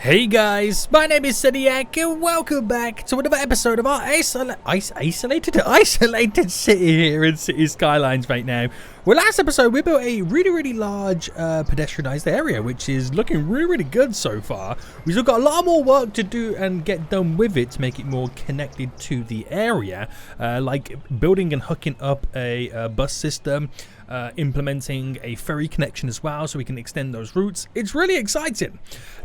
Hey guys, my name is Seniac and welcome back to another episode of our isolated city here in City Skylines right now. Well, last episode we built a really large pedestrianised area, which is looking really good so far. We've still got a lot more work to do and get done with it to make it more connected to the area, like building and hooking up a bus system, implementing a ferry connection as well so we can extend those routes. It's really exciting.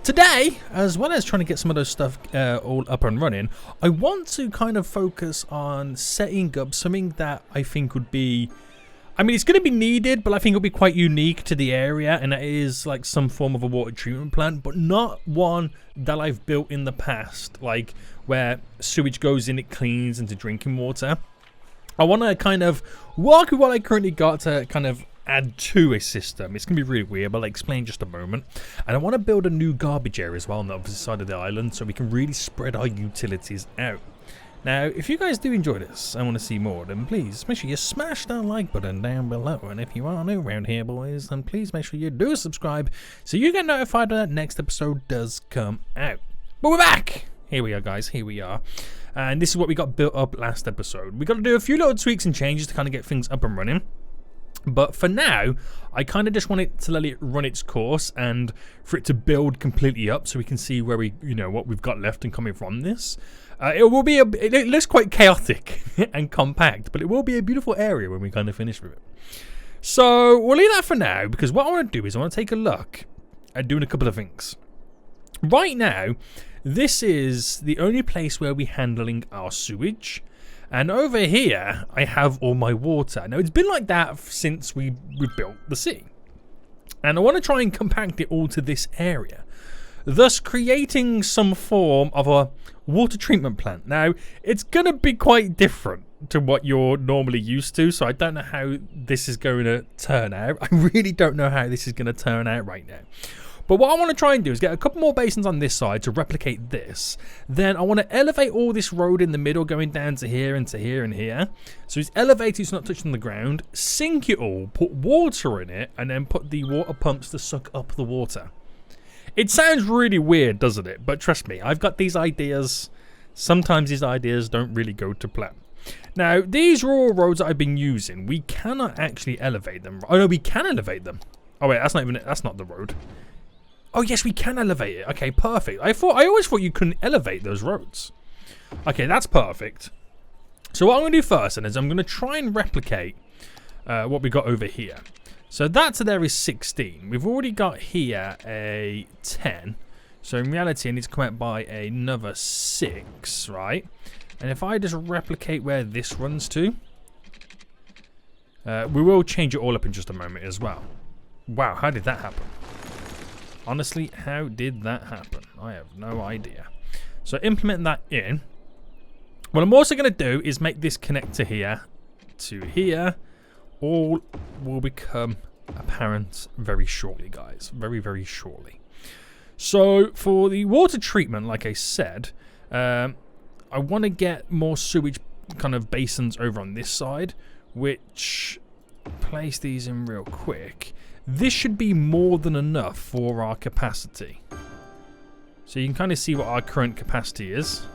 Today, as well as trying to get some of those stuff all up and running, I want to kind of focus on setting up something that I think would be, I mean, it's going to be needed, but I think it'll be quite unique to the area, and that is like some form of a water treatment plant, but not one that I've built in the past, like where sewage goes in, it cleans into drinking water. I want to kind of work with what I currently got to kind of add to a system. It's going to be really weird, but I'll explain in just a moment. And I want to build a new garbage area as well on the opposite side of the island so we can really spread our utilities out. Now, if you guys do enjoy this and want to see more, then please make sure you smash that like button down below. And if you are new around here, boys, then please make sure you do subscribe so you get notified when that next episode does come out. But we're back! Here we are, guys. Here we are. And this is what we got built up last episode. We got to do a few little tweaks and changes to kind of get things up and running. But for now, I kind of just want it to let it run its course and for it to build completely up so we can see where we, what we've got left and coming from this. It looks quite chaotic and compact, but it will be a beautiful area when we kind of finish with it. So we'll leave that for now, because what I want to do is I want to take a look at doing a couple of things. Right now, this is the only place where we're handling our sewage. And over here, I have all my water. Now, it's been like that since we built the city. And I want to try and compact it all to this area, thus creating some form of a water treatment plant. Now, it's going to be quite different to what you're normally used to, so I don't know how this is going to turn out. I really don't know how this is going to turn out right now. But what I want to try and do is get a couple more basins on this side to replicate this. Then I want to elevate all this road in the middle going down to here and to here and here. So it's elevated, it's not touching the ground. Sink it all, put water in it, and then put the water pumps to suck up the water. It sounds really weird, doesn't it? But trust me, I've got these ideas. Sometimes these ideas don't really go to plan. Now, these are all roads that I've been using. We cannot actually elevate them. Oh no, we can elevate them. Oh wait, that's not the road. Oh yes, we can elevate it. Okay, perfect. I always thought you couldn't elevate those roads. Okay, that's perfect. So what I'm going to do first then is I'm going to try and replicate what we got over here. So that to there is 16. We've already got here a 10. So in reality, I need to come out by another 6, right? And if I just replicate where this runs to, we will change it all up in just a moment as well. Wow, how did that happen? Honestly, how did that happen? I have no idea. So implement that in. What I'm also going to do is make this connect to here. All will become apparent very shortly, guys. Very shortly. So for the water treatment, like I said, I want to get more sewage kind of basins over on this side, which place these in real quick. This should be more than enough for our capacity. So you can kind of see what our current capacity is.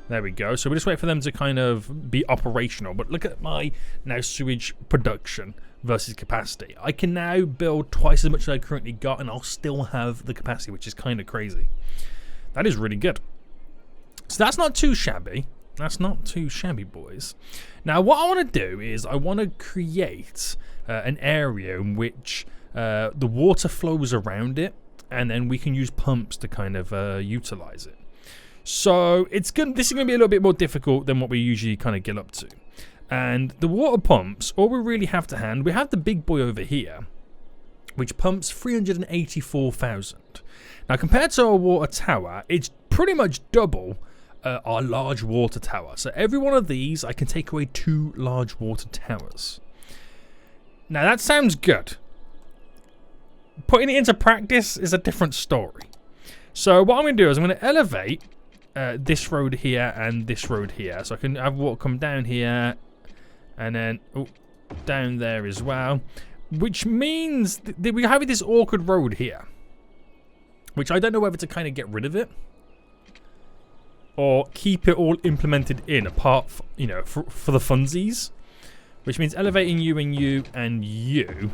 There we go. So we just wait for them to kind of be operational. But look at my now sewage production versus capacity. I can now build twice as much as I currently got, and I'll still have the capacity, which is kind of crazy. That is really good. So that's not too shabby. That's not too shabby, boys. Now, what I want to do is I want to create an area in which the water flows around it, and then we can use pumps to kind of utilize it. So this is going to be a little bit more difficult than what we usually kind of get up to. And the water pumps, all we really have to hand, we have the big boy over here, which pumps 384,000. Now, compared to our water tower, it's pretty much double our large water tower. So every one of these, I can take away 2 large water towers. Now that sounds good. Putting it into practice is a different story. So what I'm going to do is I'm going to elevate this road here and this road here. So I can have water come down here and then down there as well. Which means that we have this awkward road here. which I don't know whether to kind of get rid of it or keep it all implemented in, apart, you know, for the funsies, which means elevating you and you and you.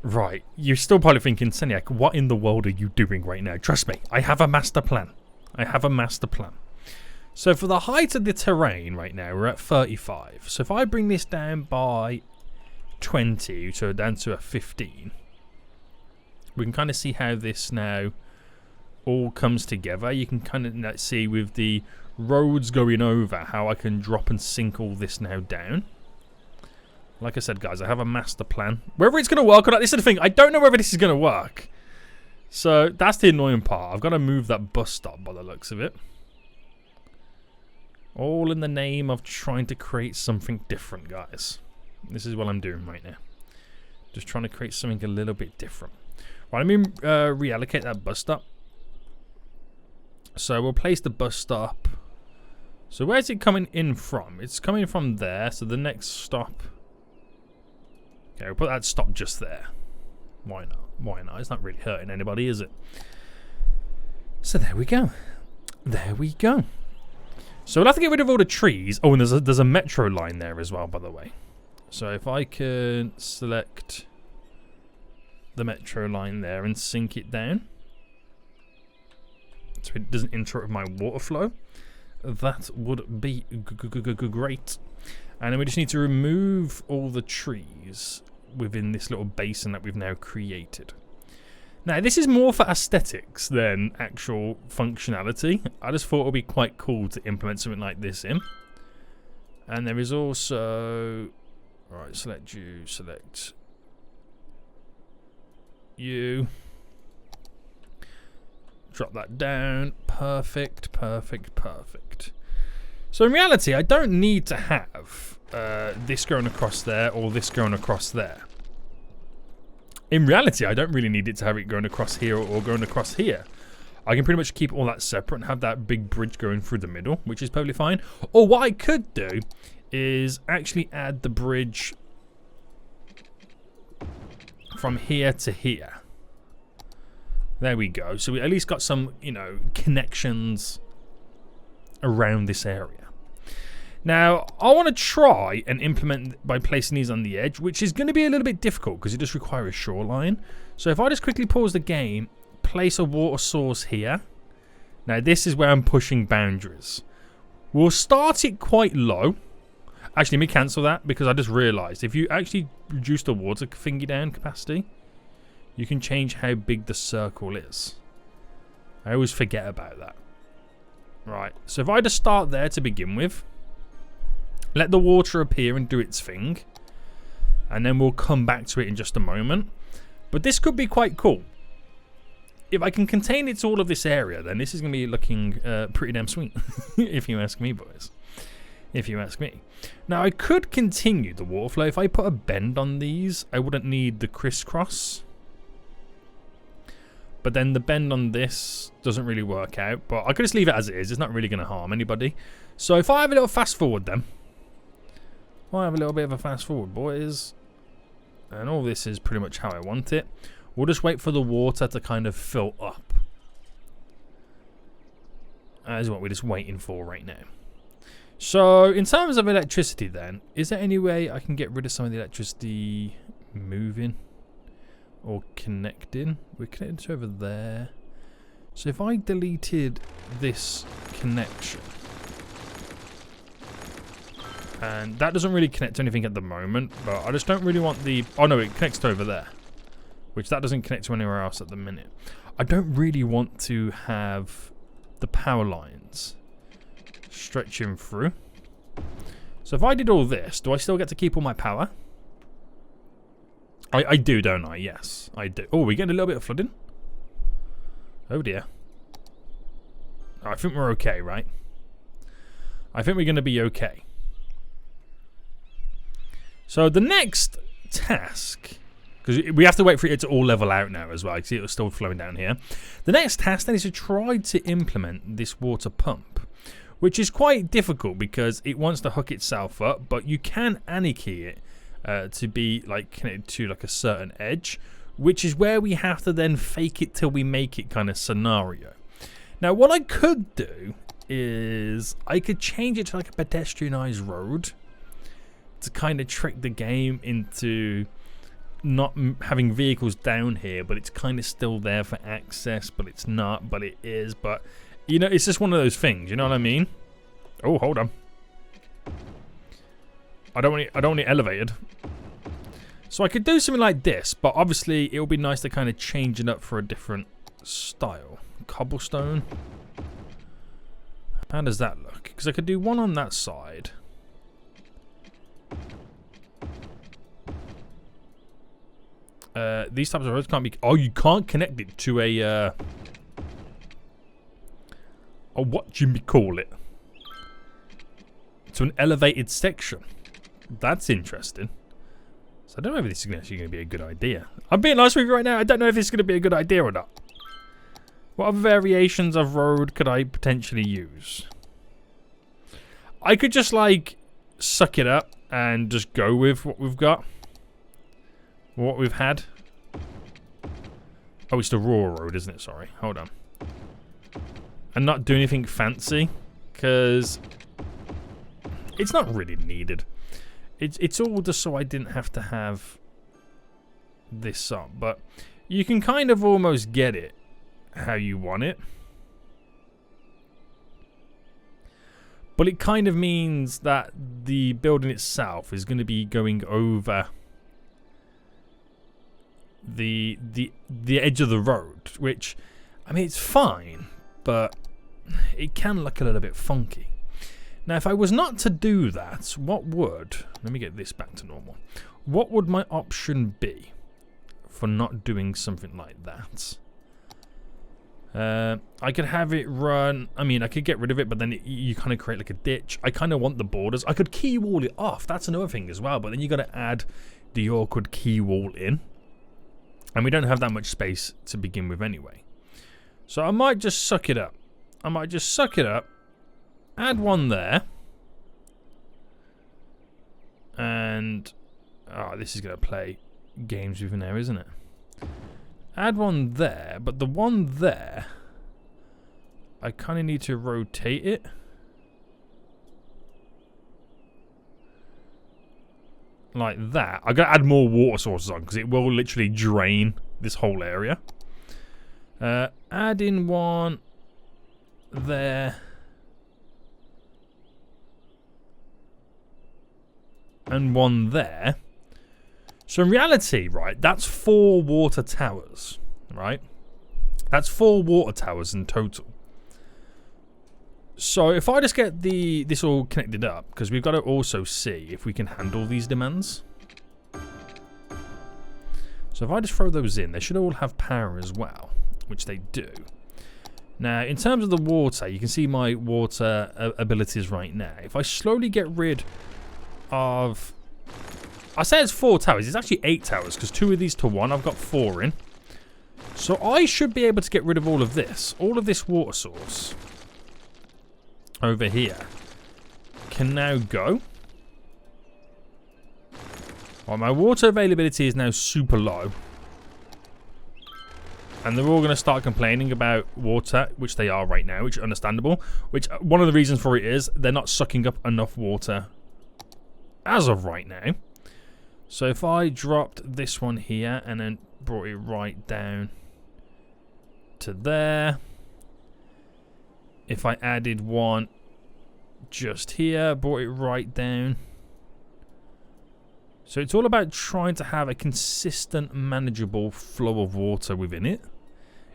Right, you're still probably thinking, Seniac, what in the world are you doing right now? Trust me, I have a master plan. I have a master plan. So for the height of the terrain right now, we're at 35. So if I bring this down by 20, so down to a 15, we can kind of see how this now all comes together. You can kind of see with the roads going over how I can drop and sink all this now down. Like I said, guys, I have a master plan. Whether it's going to work or not, this is the thing. I don't know whether this is going to work. So that's the annoying part. I've got to move that bus stop by the looks of it. All in the name of trying to create something different, guys. This is what I'm doing right now. Just trying to create something a little bit different. Right, let me reallocate that bus stop. So we'll place the bus stop. So where's it coming in from? It's coming from there. So the next stop... Okay, we'll put that stop just there. Why not? Why not? It's not really hurting anybody, is it? So there we go. There we go. So we'll have to get rid of all the trees. Oh, and there's a metro line there as well, by the way. So if I can select the metro line there and sink it down, so it doesn't interrupt my water flow, that would be great. And then we just need to remove all the trees within this little basin that we've now created. Now, this is more for aesthetics than actual functionality. I just thought it would be quite cool to implement something like this in. And there is also... Alright, select you, select you. Drop that down. Perfect, perfect, perfect. So in reality, I don't need to have this going across there or this going across there. In reality, I don't really need it to have it going across here or going across here. I can pretty much keep all that separate and have that big bridge going through the middle, which is perfectly fine. Or what I could do is actually add the bridge from here to here. There we go. So we at least got some, you know, connections around this area. Now, I want to try and implement by placing these on the edge, which is going to be a little bit difficult because it does require a shoreline. So if I just quickly pause the game, place a water source here. Now, this is where I'm pushing boundaries. We'll start it quite low. Actually, let me cancel that because I just realised if you actually reduce the water thingy down capacity, you can change how big the circle is. I always forget about that. Right, so if I just start there to begin with, let the water appear and do its thing, and then we'll come back to it in just a moment. But this could be quite cool. If I can contain it to all of this area, then this is going to be looking pretty damn sweet, if you ask me, boys. If you ask me. Now, I could continue the water flow. If I put a bend on these, I wouldn't need the crisscross. But then the bend on this doesn't really work out. But I could just leave it as it is. It's not really going to harm anybody. So if I have a little fast forward then. I have a little bit of a fast forward, boys. And all this is pretty much how I want it. We'll just wait for the water to kind of fill up. That is what we're just waiting for right now. So, in terms of electricity then, is there any way I can get rid of some of the electricity moving or connecting? We're connected to over there. So if I deleted this connection, and that doesn't really connect to anything at the moment, but I just don't really want the... Oh no, it connects to over there, which that doesn't connect to anywhere else at the minute. I don't really want to have the power lines stretching through. So if I did all this, do I still get to keep all my power? I do, don't I? Yes, I do. Oh, we're getting a little bit of flooding. Oh dear. I think we're okay, right? I think we're going to be okay. So the next task, because we have to wait for it to all level out now as well. I see it was still flowing down here. The next task then is to try to implement this water pump, which is quite difficult because it wants to hook itself up, but you can anarchy it to be like connected to like a certain edge, which is where we have to then fake it till we make it kind of scenario. Now, what I could do is I could change it to like a pedestrianized road to kind of trick the game into not having vehicles down here, but it's kind of still there for access, but it's not, but it is. But you know, it's just one of those things, you know what I mean? Oh, hold on. I don't want it elevated. So I could do something like this, but obviously it would be nice to kind of change it up for a different style. Cobblestone. How does that look? Because I could do one on that side. These types of roads can't be... Oh, you can't connect it to a what do you call it? To an elevated section. That's interesting. So I don't know if this is actually going to be a good idea. I'm being honest with you right now. I don't know if this is going to be a good idea or not. What other variations of road could I potentially use? I could just like suck it up and just go with what we've got. What we've had. Oh, it's the raw road, isn't it? Sorry. Hold on. And not do anything fancy, because it's not really needed. It's all just so I didn't have to have this up. But you can kind of almost get it how you want it. But it kind of means that the building itself is going to be going over the edge of the road, which, I mean, it's fine, but it can look a little bit funky. Now, if I was not to do that, what would... Let me get this back to normal. What would my option be for not doing something like that? I could have it run... I mean, I could get rid of it, but then you kind of create like a ditch. I kind of want the borders. I could key wall it off. That's another thing as well, but then you got to add the awkward key wall in. And we don't have that much space to begin with anyway. So I might just suck it up. Add one there. And... oh, this is going to play games with there, isn't it? Add one there, but the one there... I kind of need to rotate it. Like that. I gotta add more water sources on because it will literally drain this whole area. Add in one there. And one there. So in reality, right, that's 4 water towers, right? That's 4 water towers in total. So if I just get this all connected up, because we've got to also see if we can handle these demands. So if I just throw those in, they should all have power as well, which they do. Now, in terms of the water, you can see my water abilities right now. If I slowly get rid of... I say it's 4 towers. It's actually 8 towers, because 2 of these to 1, I've got 4 in. So I should be able to get rid of all of this water source over here can now go. Well, my water availability is now super low. And they're all going to start complaining about water, which they are right now, which is understandable. Which, one of the reasons for it is they're not sucking up enough water as of right now. So if I dropped this one here and then brought it right down to there. If I added one just here, brought it right down. So it's all about trying to have a consistent, manageable flow of water within it.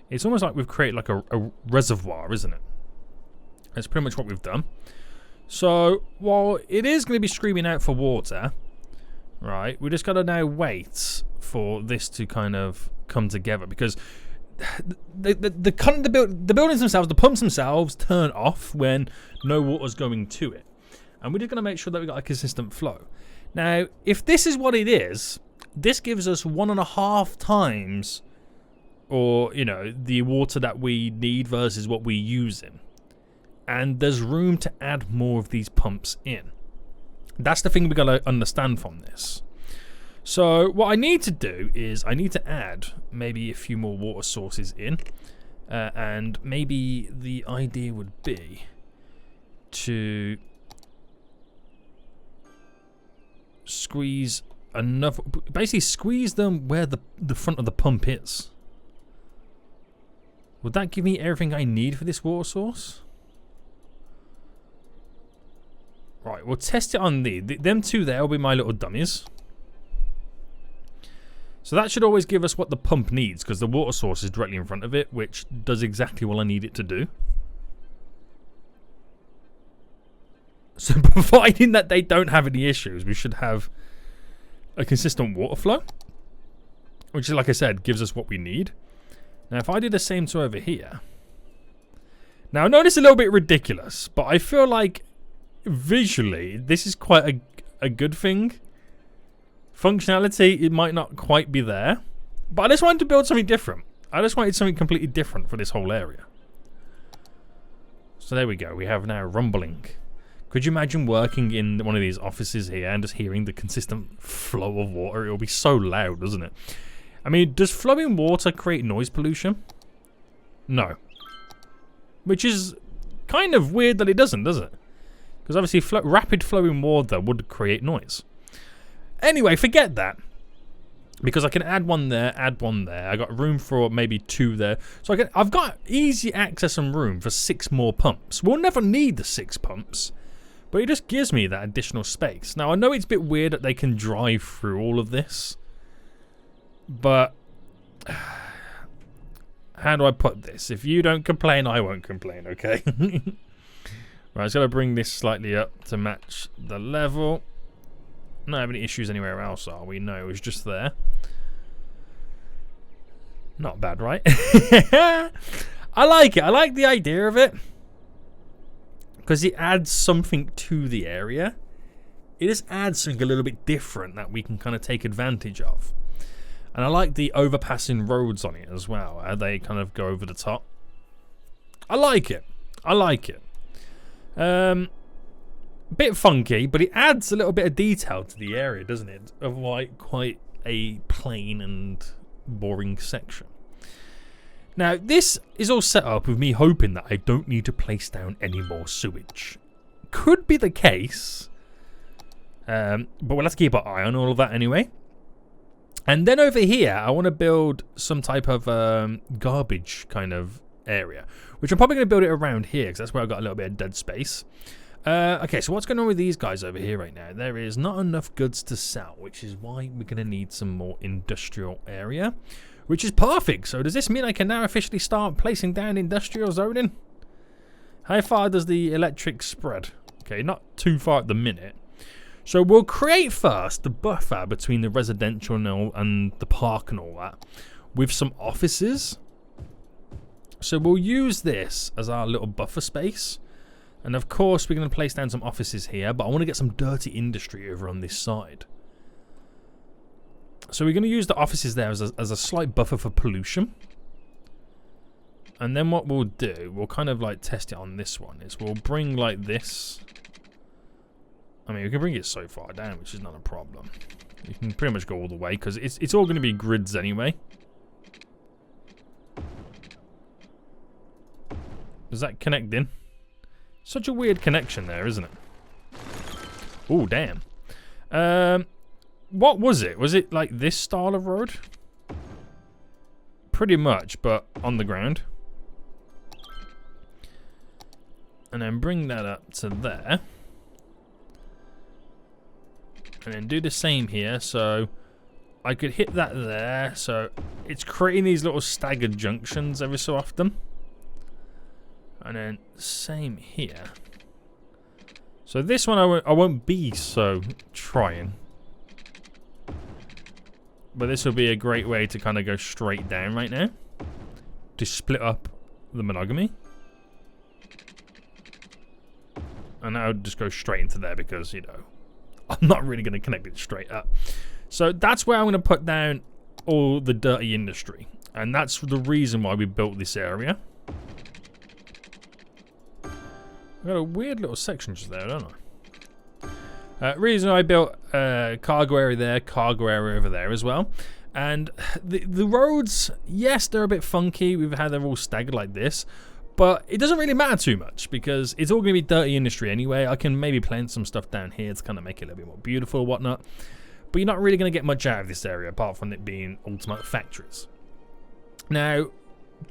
It's almost like we've created like a reservoir, isn't it? That's pretty much what we've done. So while it is going to be screaming out for water, right, we just got to now wait for this to kind of come together, because the buildings themselves, the pumps themselves, turn off when no water's going to it, and we're just going to make sure that we got a consistent flow. Now, if this is what it is, this gives us 1.5 times, or you know, the water that we need versus what we're using, and there's room to add more of these pumps in. That's the thing we got to understand from this. So what I need to do is I need to add maybe a few more water sources in. And maybe the idea would be to squeeze enough, basically squeeze them where the front of the pump is. Would that give me everything I need for this water source? Right, we'll test it on them two there will be my little dummies. So that should always give us what the pump needs, because the water source is directly in front of it, which does exactly what I need it to do. So providing that they don't have any issues, we should have a consistent water flow, which, like I said, gives us what we need. Now, if I do the same to over here. Now, I know this is a little bit ridiculous, but I feel like visually, this is quite a good thing. Functionality, it might not quite be there, but I just wanted to build something different. I just wanted something completely different for this whole area. So there we go. We have now rumbling. Could you imagine working in one of these offices here and just hearing the consistent flow of water? It'll be so loud, doesn't it? I mean, does flowing water create noise pollution? No. Which is kind of weird that it doesn't, does it? Because obviously rapid flowing water would create noise. Anyway, forget that. Because I can add one there, add one there. I got room for maybe 2 there. So I've got easy access and room for 6 more pumps. We'll never need the 6 pumps. But it just gives me that additional space. Now, I know it's a bit weird that they can drive through all of this. But how do I put this? If you don't complain, I won't complain, okay? Right, I've got to bring this slightly up to match the level. Not have any issues anywhere else, are we? No, it was just there. Not bad, right? I like it. I like the idea of it. Because it adds something to the area. It just adds something a little bit different that we can kind of take advantage of. And I like the overpassing roads on it as well. How they kind of go over the top. I like it. I like it. Bit funky, but it adds a little bit of detail to the area, doesn't it? Of like quite a plain and boring section. Now, this is all set up with me hoping that I don't need to place down any more sewage. Could be the case, but we'll have to keep our eye on all of that anyway. And then over here, I want to build some type of garbage kind of area, which I'm probably going to build it around here because that's where I've got a little bit of dead space. Okay, so what's going on with these guys over here right now? There is not enough goods to sell, which is why we're going to need some more industrial area, which is perfect. So does this mean I can now officially start placing down industrial zoning? How far does the electric spread? Okay, not too far at the minute. So we'll create first the buffer between the residential and the park and all that with some offices. So we'll use this as our little buffer space. And of course, we're going to place down some offices here, but I want to get some dirty industry over on this side. So we're going to use the offices there as a slight buffer for pollution. And then what we'll do, we'll kind of like test it on this one, is we'll bring like this. I mean, we can bring it so far down, which is not a problem. You can pretty much go all the way, because it's all going to be grids anyway. Does that connect in? Such a weird connection there, isn't it? Oh, damn. What was it? Was it like this style of road? Pretty much, but on the ground. And then bring that up to there. And then do the same here. So I could hit that there. So it's creating these little staggered junctions every so often. And then same here. So this one I won't be so trying. But this will be a great way to kind of go straight down right now. To split up the monogamy. And I would just go straight into there because, you know, I'm not really going to connect it straight up. So that's where I'm going to put down all the dirty industry. And that's the reason why we built this area. I've got a weird little section just there, don't I? Reason I built cargo area there, cargo area over there as well. And the roads, yes, they're a bit funky. We've had them all staggered like this. But it doesn't really matter too much because it's all going to be dirty industry anyway. I can maybe plant some stuff down here to kind of make it a little bit more beautiful or whatnot. But you're not really going to get much out of this area apart from it being ultimate factories. Now,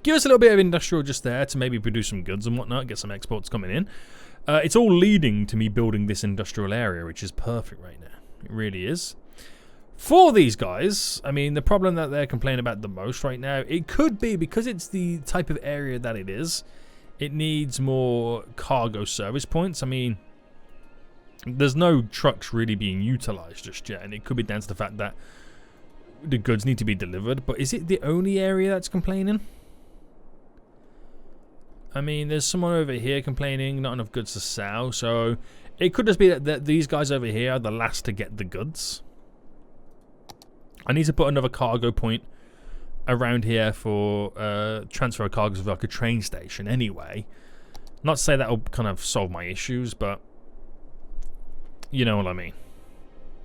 give us a little bit of industrial just there to maybe produce some goods and whatnot, get some exports coming in. It's all leading to me building this industrial area, which is perfect right now. It really is. For these guys, I mean, the problem that they're complaining about the most right now, it could be because it's the type of area that it is. It needs more cargo service points. I mean, there's no trucks really being utilized just yet, and it could be down to the fact that the goods need to be delivered. But is it the only area that's complaining? I mean, there's someone over here complaining, not enough goods to sell. So it could just be that these guys over here are the last to get the goods. I need to put another cargo point around here for transfer of cargoes of like a train station anyway. Not to say that will kind of solve my issues, but you know what I mean.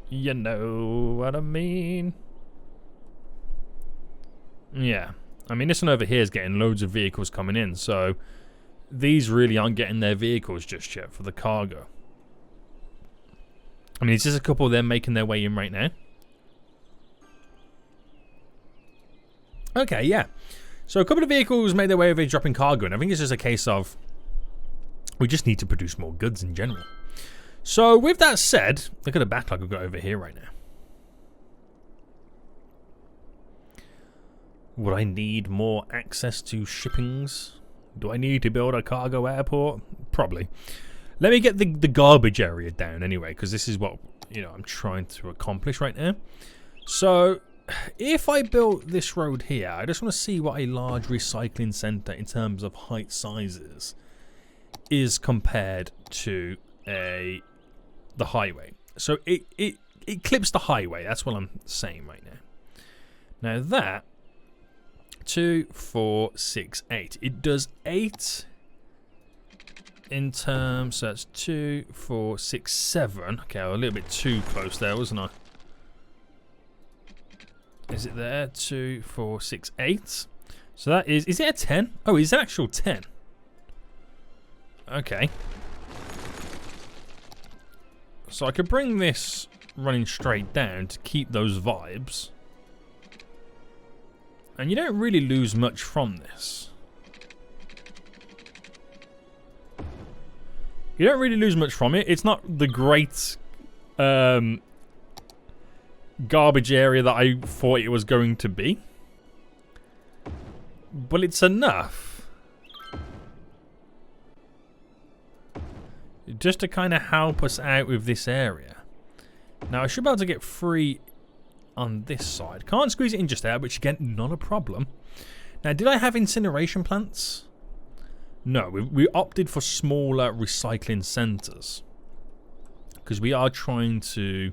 You know what I mean. Yeah. I mean, this one over here is getting loads of vehicles coming in, so these really aren't getting their vehicles just yet for the cargo. I mean, it's just a couple of them making their way in right now. Okay, yeah. So a couple of vehicles made their way over dropping cargo, and I think it's just a case of we just need to produce more goods in general. So with that said, look at the backlog we've got over here right now. Would I need more access to shippings? Do I need to build a cargo airport? Probably. Let me get the garbage area down anyway, because this is what, you know, I'm trying to accomplish right now. So if I built this road here, I just want to see what a large recycling center in terms of height sizes is compared to the highway. So it clips the highway. That's what I'm saying right now. Now that 2, 4, 6, 8. It does 8 in terms. So that's 2, 4, 6, 7. Okay, I'm a little bit too close there, wasn't I? Is it there? 2, 4, 6, 8. So that is it a 10? Oh, it's an actual 10. Okay. So I could bring this running straight down to keep those vibes. And you don't really lose much from this. You don't really lose much from it. It's not the great garbage area that I thought it was going to be, but it's enough just to kind of help us out with this area. Now I should be able to get free on this side. Can't squeeze it in just there, which again, not a problem. Now, did I have incineration plants? No, we opted for smaller recycling centers because we are trying to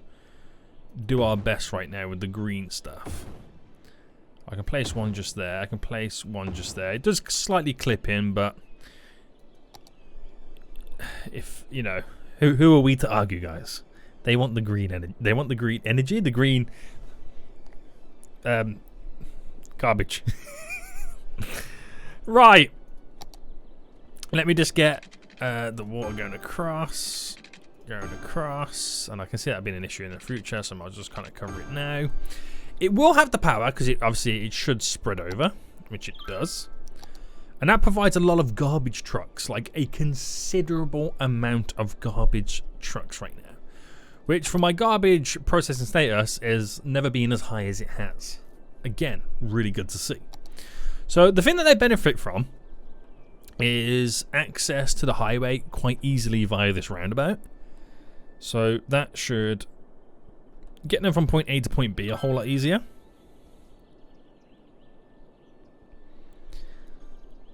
do our best right now with the green stuff. I can place one just there. I can place one just there. It does slightly clip in, but if you know, who are we to argue, guys? They want the green energy. They want the green energy. The green garbage. Right. Let me just get the water going across. And I can see that being an issue in the future, so I'll just kind of cover it now. It will have the power because obviously it should spread over, which it does, and that provides a lot of garbage trucks, like a considerable amount of garbage trucks right now, which for my garbage processing status is never been as high as it has. Again, really good to see. So the thing that they benefit from is access to the highway quite easily via this roundabout. So that should get them from point A to point B a whole lot easier.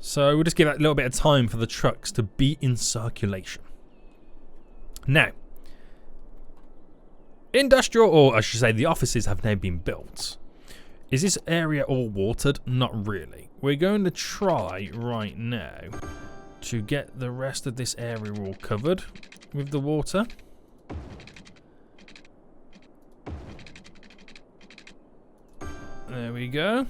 So we'll just give that a little bit of time for the trucks to be in circulation. Now, industrial, or I should say the offices have now been built. Is this area all watered? Not really. We're going to try right now to get the rest of this area all covered with the water. we go.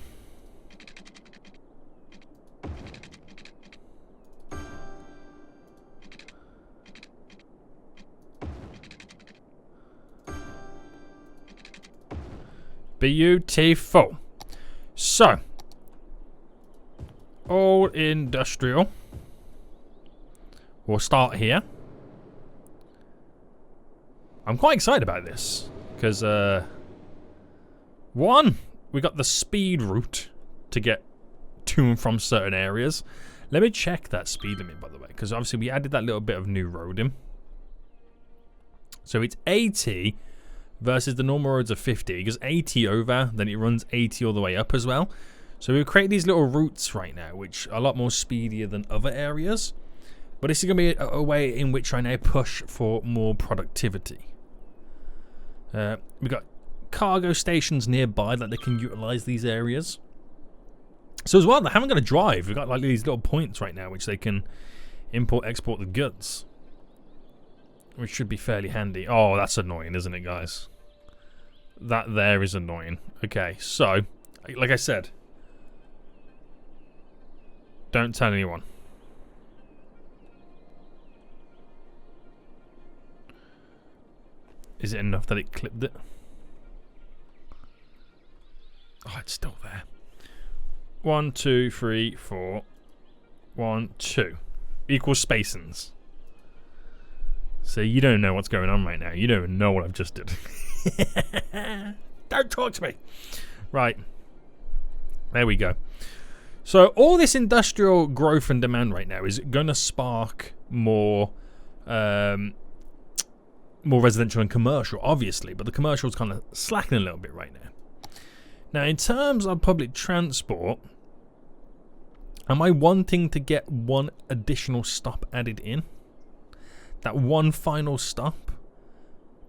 Beautiful. So, all industrial. We'll start here. I'm quite excited about this because, one, we got the speed route to get to and from certain areas. Let me check that speed limit, by the way, because obviously we added that little bit of new road in. So it's 80 versus the normal roads of 50. It goes 80 over, then it runs 80 all the way up as well. So we've created these little routes right now, which are a lot more speedier than other areas. But this is going to be a way in which I now push for more productivity. We've got cargo stations nearby that they can utilize these areas. So as well, they haven't got to drive. We've got like these little points right now which they can import, export the goods. Which should be fairly handy. Oh, that's annoying, isn't it, guys? That there is annoying. Okay, so, like I said, don't tell anyone. Is it enough that it clipped it? Oh, it's still there. 1, 2, 3, 4. 1, 2. Equal spacings. So you don't know what's going on right now. You don't know what I've just did. Don't talk to me. Right. There we go. So all this industrial growth and demand right now is going to spark more residential and commercial, obviously. But the commercial is kind of slacking a little bit right now. Now, in terms of public transport, am I wanting to get one additional stop added in? That one final stop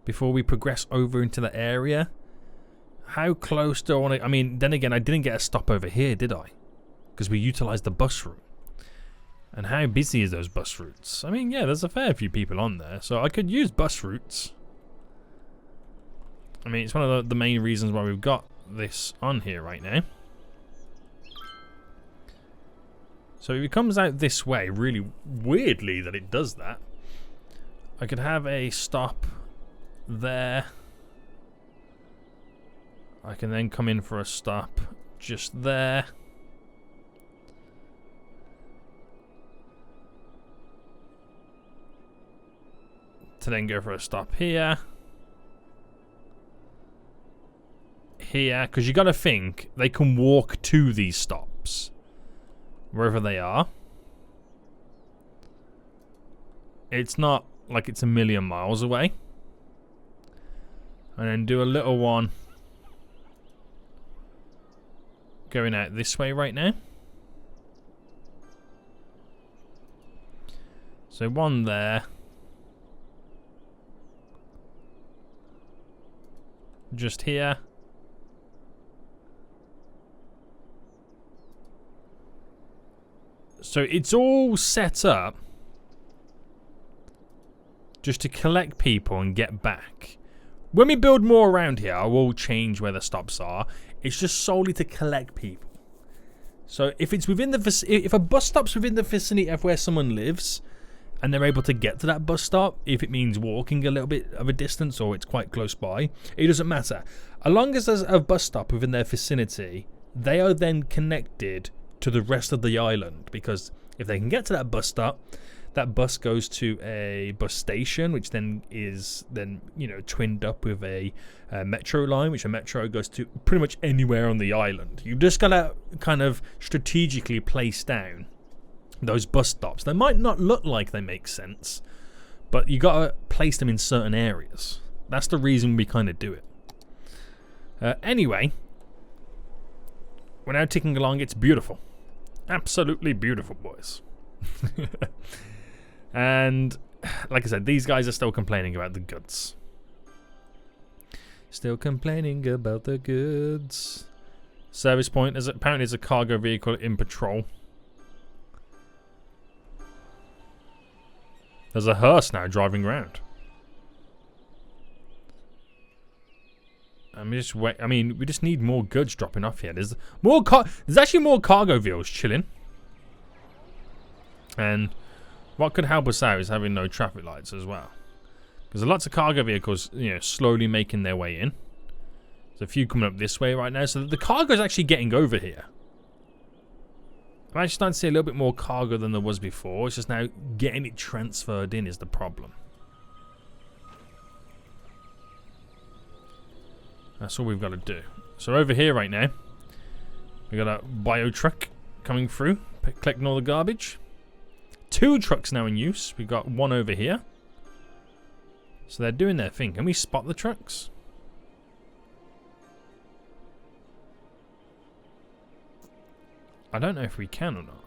before we progress over into the area. How close do I want to... I mean, then again, I didn't get a stop over here, did I? Because we utilized the bus route. And how busy is those bus routes? I mean, yeah, there's a fair few people on there. So I could use bus routes. I mean, it's one of the main reasons why we've got this on here right now. So if it comes out this way, really weirdly that it does that. I could have a stop there. I can then come in for a stop just there. To then go for a stop here. Here, because you got to think they can walk to these stops wherever they are. It's not like it's a million miles away. And then do a little one going out this way right now. So one there. Just here. So it's all set up just to collect people and get back. When we build more around here, I will change where the stops are. It's just solely to collect people. So if it's within the if a bus stop's within the vicinity of where someone lives, and they're able to get to that bus stop, if it means walking a little bit of a distance or it's quite close by, it doesn't matter. As long as there's a bus stop within their vicinity, they are then connected to the rest of the island, because if they can get to that bus stop, that bus goes to a bus station, which then is twinned up with a metro line, which a metro goes to pretty much anywhere on the island. You've just got to kind of strategically place down those bus stops. They might not look like they make sense, but you got to place them in certain areas. That's the reason we kind of do it. Anyway, we're now ticking along. It's beautiful. Absolutely beautiful, boys. And like I said, these guys are still complaining about the goods. Still complaining about the goods. Service point. Apparently there's a cargo vehicle in patrol. There's a hearse now driving around. I'm just wait. I mean, we just need more goods dropping off here. There's more there's actually more cargo vehicles chilling. And what could help us out is having no traffic lights as well. Because there's lots of cargo vehicles, you know, slowly making their way in. There's a few coming up this way right now. So the cargo is actually getting over here. I'm actually starting to see a little bit more cargo than there was before. It's just now getting it transferred in is the problem. That's all we've got to do. So over here right now, we got a bio truck coming through, collecting all the garbage. 2 trucks now in use. We've got 1 over here. So they're doing their thing. Can we spot the trucks? I don't know if we can or not.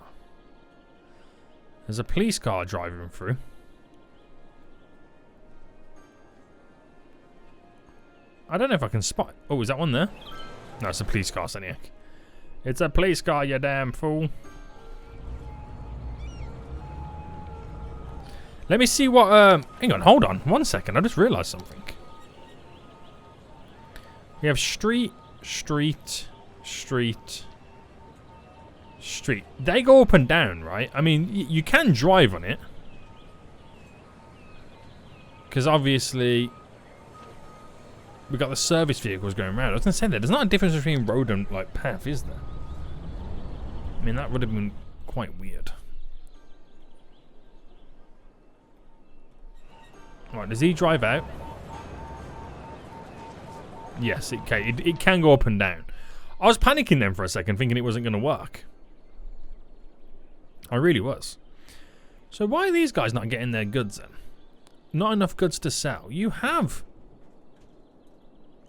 There's a police car driving through. I don't know if I can spot. Oh, is that one there? No, it's a police car, Seniac. It's a police car, you damn fool. Let me see what. Hang on, hold on. 1 second. I just realised something. We have street, street, street, street. They go up and down, right? I mean, you can drive on it. Because obviously, we got the service vehicles going around. I was going to say that. There's not a difference between road and, like, path, is there? I mean, that would have been quite weird. Right, does he drive out? Yes, it can go up and down. I was panicking then for a second, thinking it wasn't going to work. I really was. So why are these guys not getting their goods then? Not enough goods to sell. You have,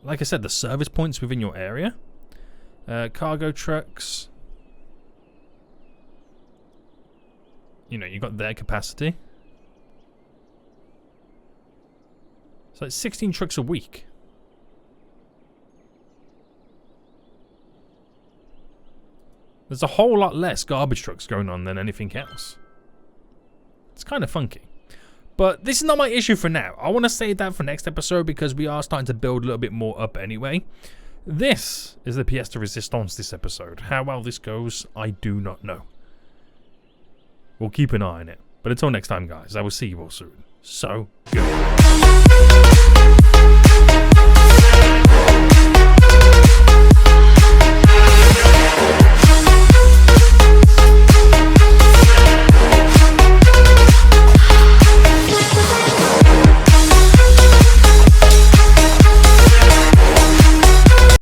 like I said, the service points within your area. Cargo trucks. You know, you got their capacity. So it's 16 trucks a week. There's a whole lot less garbage trucks going on than anything else. It's kind of funky. But this is not my issue for now. I want to save that for next episode because we are starting to build a little bit more up anyway. This is the pièce de résistance this episode. How well this goes, I do not know. We'll keep an eye on it. But until next time, guys, I will see you all soon. So, good.